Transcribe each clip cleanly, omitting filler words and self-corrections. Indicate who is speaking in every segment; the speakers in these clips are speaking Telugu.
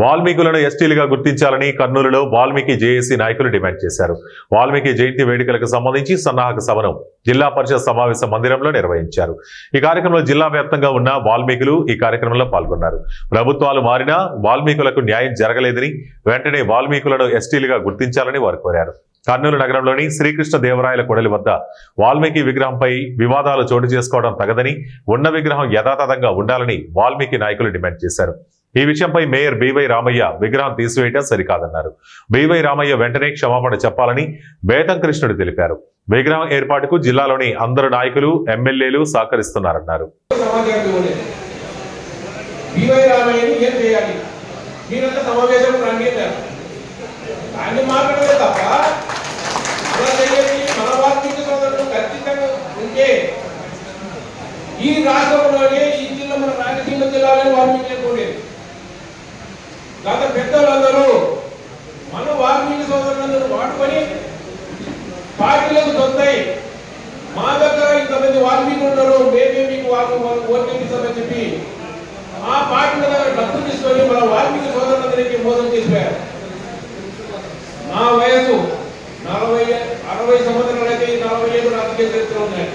Speaker 1: వాల్మీకులను ఎస్టీలుగా గుర్తించాలని కర్నూలులో వాల్మీకి జేఏసీ నాయకులు డిమాండ్ చేశారు. వాల్మీకి జయంతి వేడుకలకు సంబంధించి సన్నాహక సభను జిల్లా పరిషత్ సమావేశ మందిరంలో నిర్వహించారు. ఈ కార్యక్రమంలో జిల్లా వ్యాప్తంగా ఉన్న వాల్మీకులు ఈ కార్యక్రమంలో పాల్గొన్నారు. ప్రభుత్వాలు మారినా వాల్మీకులకు న్యాయం జరగలేదని, వెంటనే వాల్మీకులను ఎస్టీలుగా గుర్తించాలని వారు కోరారు. కర్నూలు నగరంలోని శ్రీకృష్ణ దేవరాయల కొడలి వద్ద వాల్మీకి విగ్రహంపై వివాదాలు చోటు చేసుకోవడం తగదని, ఉన్న విగ్రహం యథాతథంగా ఉండాలని వాల్మీకి నాయకులు డిమాండ్ చేశారు. ఈ విషయంపై మేయర్ బివై రామయ్య విగ్రహం తీసివేయడం సరికాదన్నారు. బివై రామయ్య వెంటనే క్షమాపణ చెప్పాలని బేతం కృష్ణుడు తెలిపారు. విగ్రహం ఏర్పాటుకు జిల్లాలోని అందరు నాయకులు, ఎమ్మెల్యేలు సహకరిస్తున్నారన్నారు.
Speaker 2: ఈ రాష్ట్రంలోనే ఈ జిల్లా మన రాయలసీమ జిల్లాలో వాల్మీకి ఉండేది. గత పెద్దలందరూ మన వాల్మీకి సోదరులందరూ వాడుకొని పార్టీలకు దొరుకుతాయి. మా దగ్గర ఇంతమంది వాల్మీకి ఉన్నారు, మేమే మీకు ఓట్లేస్తామని చెప్పి ఆ పార్టీల దగ్గర డబ్బులు తీసుకొని మన వాల్మీకి సోదరులందరికీ మోసం చేశారు. నా వయసు 60 సంవత్సరాలు అయితే 45 రాజకీయ చరిత్ర ఉన్నాయి.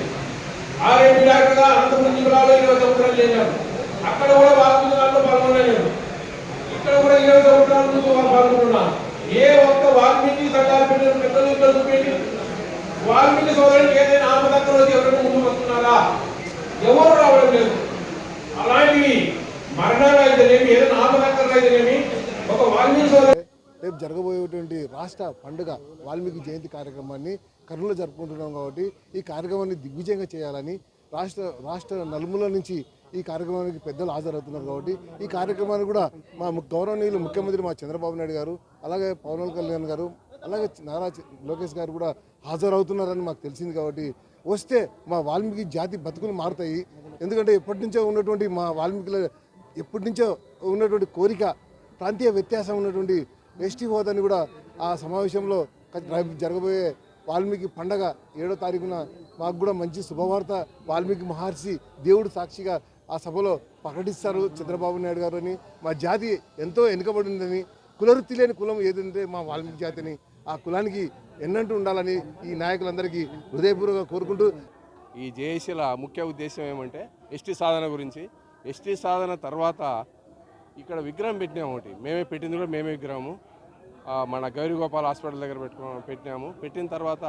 Speaker 2: ఆర్ఎంపీ డాక్టర్గా అనంతపురం జిల్లాలో 20 సంవత్సరాలు చేశాను. అక్కడ కూడా వాల్మీకి దాంట్లో పాల్గొన్నాను. ఇక్కడ కూడా 20 సంవత్సరాల ముందు పాల్గొన్నాను. ఏ ఒక్క వాల్మీకి సంఘాలు పెట్టిన పెద్దలు ఇక్కడ చూపెట్టి వాల్మీకి సోదరునికి ఏదైనా ఆపదక్కలు ఎవరైనా ముందుకు వస్తున్నారా? ఎవరు రావడం లేదు. అలాంటివి మరణాలు అయితేనేమి, ఏదైనా ఆపదక్కలు అయితేనేమి ఒక వాల్మీకి సోదరు
Speaker 3: రేపు జరగబోయేటువంటి రాష్ట్ర పండుగ వాల్మీకి జయంతి కార్యక్రమాన్ని కర్నూలులో జరుపుకుంటున్నాం. కాబట్టి ఈ కార్యక్రమాన్ని దిగ్విజయంగా చేయాలని రాష్ట్ర నలుమూల నుంచి ఈ కార్యక్రమానికి పెద్దలు హాజరవుతున్నారు. కాబట్టి ఈ కార్యక్రమాన్ని కూడా మా గౌరవనీయులు ముఖ్యమంత్రి మా చంద్రబాబు నాయుడు గారు, అలాగే పవన్ కళ్యాణ్ గారు, అలాగే నారా లోకేష్ గారు కూడా హాజరవుతున్నారని మాకు తెలిసింది. కాబట్టి వస్తే మా వాల్మీకి జాతి బతుకులు మారుతాయి. ఎందుకంటే ఎప్పటి నుంచో ఉన్నటువంటి మా వాల్మీకుల ఎప్పటి నుంచో ఉన్నటువంటి కోరిక, ప్రాంతీయ వ్యత్యాసం ఉన్నటువంటి ఎస్టీ హోదాని కూడా ఆ సమావేశంలో జరగబోయే వాల్మీకి పండగ 7వ తారీఖున మాకు కూడా మంచి శుభవార్త వాల్మీకి మహర్షి దేవుడు సాక్షిగా ఆ సభలో ప్రకటిస్తారు చంద్రబాబు నాయుడు గారు అని. మా జాతి ఎంతో వెనుకబడిందని, కులవృత్తి లేని కులం ఏదంటే మా వాల్మీకి జాతిని, ఆ కులానికి ఎన్నంటూ ఉండాలని ఈ నాయకులందరికీ హృదయపూర్వకంగా కోరుకుంటూ,
Speaker 4: ఈ జేఏసీల ముఖ్య ఉద్దేశం ఏమంటే ఎస్టీ సాధన గురించి. ఎస్టీ సాధన తర్వాత ఇక్కడ విగ్రహం పెట్టినాము. ఒకటి మేమే పెట్టింది కూడా మేమే విగ్రహము మన గౌరీగోపాల్ హాస్పిటల్ దగ్గర పెట్టినాము. పెట్టిన తర్వాత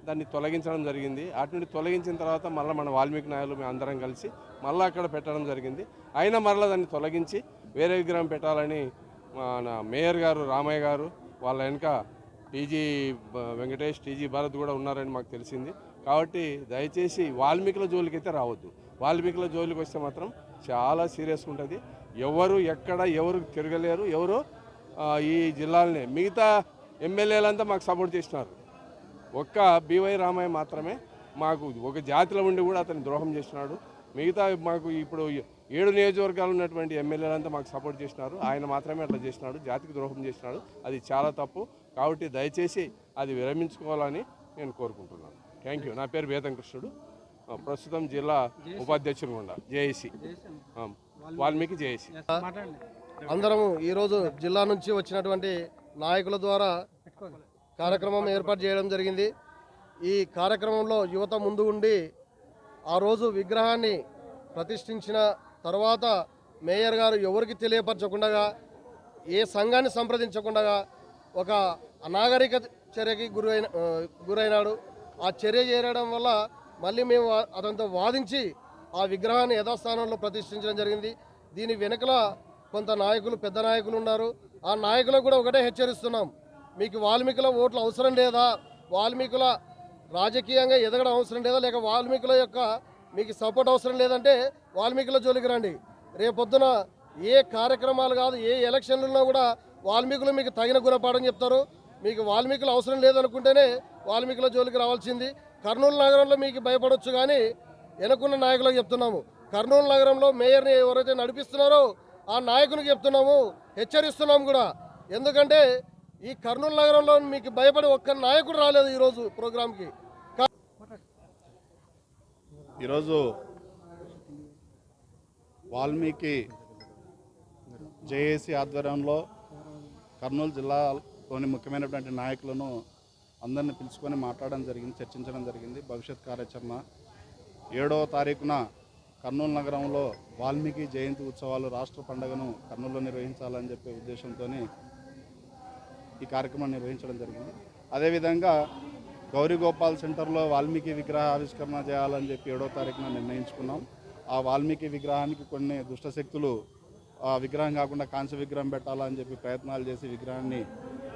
Speaker 4: దాన్ని తొలగించడం జరిగింది. అటు నుండి తొలగించిన తర్వాత మళ్ళీ మన వాల్మీకి నాయకులు మేము అందరం కలిసి మళ్ళీ అక్కడ పెట్టడం జరిగింది. అయినా మరలా దాన్ని తొలగించి వేరే విగ్రహం పెట్టాలని మన మేయర్ గారు రామయ్య గారు వాళ్ళ వెనుక టీజీ వెంకటేష్, టీజీ భరత్ కూడా ఉన్నారని మాకు తెలిసింది. కాబట్టి దయచేసి వాల్మీకుల జోలికి అయితే రావద్దు. వాల్మీకుల జోలికి వస్తే మాత్రం చాలా సీరియస్గా ఉంటుంది. ఎవరు ఎక్కడ ఎవరు తిరగలేరు. ఎవరు ఈ జిల్లాలనే మిగతా ఎమ్మెల్యేలంతా మాకు సపోర్ట్ చేసినారు. ఒక్క బివై రామయ్య మాత్రమే మాకు ఒక జాతిలో ఉండి కూడా అతను ద్రోహం చేసినాడు. మిగతా మాకు ఇప్పుడు 7 నియోజకవర్గాలు ఉన్నటువంటి ఎమ్మెల్యేలంతా మాకు సపోర్ట్ చేసినారు. ఆయన మాత్రమే అట్లా చేసినాడు, జాతికి ద్రోహం చేసినాడు. అది చాలా తప్పు. కాబట్టి దయచేసి అది విరమించుకోవాలని నేను కోరుకుంటున్నాను. Thank you. నా పేరు బేతం కృష్ణుడు, ప్రస్తుతం జిల్లా ఉపాధ్యక్షుడు కూడా జేఏసీ వాల్మీకి జేఏసీ.
Speaker 5: అందరము ఈరోజు జిల్లా నుంచి వచ్చినటువంటి నాయకుల ద్వారా కార్యక్రమం ఏర్పాటు చేయడం జరిగింది. ఈ కార్యక్రమంలో యువత ముందు ఉండి ఆ రోజు విగ్రహాన్ని ప్రతిష్ఠించిన తర్వాత మేయర్ గారు ఎవరికి తెలియపరచకుండా, ఏ సంఘాన్ని సంప్రదించకుండా ఒక అనాగరిక చర్యకి గురైనాడు. ఆ చర్య చేయడం వల్ల మళ్ళీ మేము అతనితో వాదించి ఆ విగ్రహాన్ని యథాస్థానంలో ప్రతిష్ఠించడం జరిగింది. దీని వెనుకల కొంత నాయకులు, పెద్ద నాయకులు ఉన్నారు. ఆ నాయకులకు కూడా ఒకటే హెచ్చరిస్తున్నాం, మీకు వాల్మీకుల ఓట్లు అవసరం లేదా, వాల్మీకుల రాజకీయంగా ఎదగడం అవసరం లేదా, లేక వాల్మీకుల యొక్క మీకు సపోర్ట్ అవసరం లేదంటే వాల్మీకుల జోలికి రండి. రేపొద్దున ఏ కార్యక్రమాలు కాదు, ఏ ఎలక్షన్లున్నా కూడా వాల్మీకులు మీకు తగిన గుణపాఠం చెప్తారు. మీకు వాల్మీకులు అవసరం లేదనుకుంటేనే వాల్మీకుల జోలికి రావాల్సింది. కర్నూలు నగరంలో మీకు భయపడవచ్చు, కానీ వెనుకున్న నాయకులకు చెప్తున్నాము, కర్నూలు నగరంలో మేయర్ని ఎవరైతే నడిపిస్తున్నారో ఆ నాయకునికి చెప్తున్నాము, హెచ్చరిస్తున్నాము కూడా. ఎందుకంటే ఈ కర్నూలు నగరంలో మీకు భయపడి ఒక్క నాయకుడు రాలేదు ఈరోజు ప్రోగ్రాంకి.
Speaker 6: ఈరోజు వాల్మీకి జేఏసీ ఆధ్వర్యంలో కర్నూలు జిల్లాలోని ముఖ్యమైనటువంటి నాయకులను అందరిని పిలుచుకొని మాట్లాడడం జరిగింది, చర్చించడం జరిగింది. భవిష్యత్ కార్యాచరణ 7వ తారీఖున కర్నూలు నగరంలో వాల్మీకి జయంతి ఉత్సవాలు రాష్ట్ర పండుగను కర్నూలులో నిర్వహించాలని చెప్పే ఉద్దేశంతో ఈ కార్యక్రమం నిర్వహించడం జరిగింది. అదేవిధంగా గౌరీగోపాల్ సెంటర్లో వాల్మీకి విగ్రహ ఆవిష్కరణ చేయాలని చెప్పి 7వ తారీఖున నిర్ణయించుకున్నాం. ఆ వాల్మీకి విగ్రహానికి కొన్ని దుష్టశక్తులు ఆ విగ్రహం కాకుండా కాంస్య విగ్రహం పెట్టాలని చెప్పి ప్రయత్నాలు చేసి విగ్రహాన్ని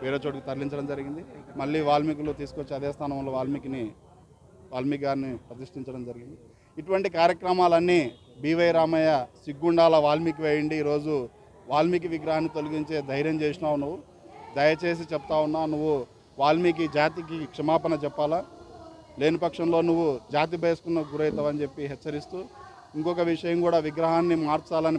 Speaker 6: వేరే చోటుకి తరలించడం జరిగింది. మళ్ళీ వాల్మీకులు తీసుకొచ్చి అదే స్థానంలో వాల్మీకి గారిని ప్రతిష్ఠించడం జరిగింది. ఇటువంటి కార్యక్రమాలన్నీ బివై రామయ్య సిగ్గుండాల వాల్మీకి వేయండి, ఈరోజు వాల్మీకి విగ్రహాన్ని తొలగించే ధైర్యం చేసినావు నువ్వు. దయచేసి చెప్తా ఉన్నా, నువ్వు వాల్మీకి జాతికి క్షమాపణ చెప్పాలా, లేని పక్షంలో నువ్వు జాతి బహిష్కరణకు గురవుతావని చెప్పి హెచ్చరిస్తూ, ఇంకొక విషయం కూడా విగ్రహాన్ని మార్చాలని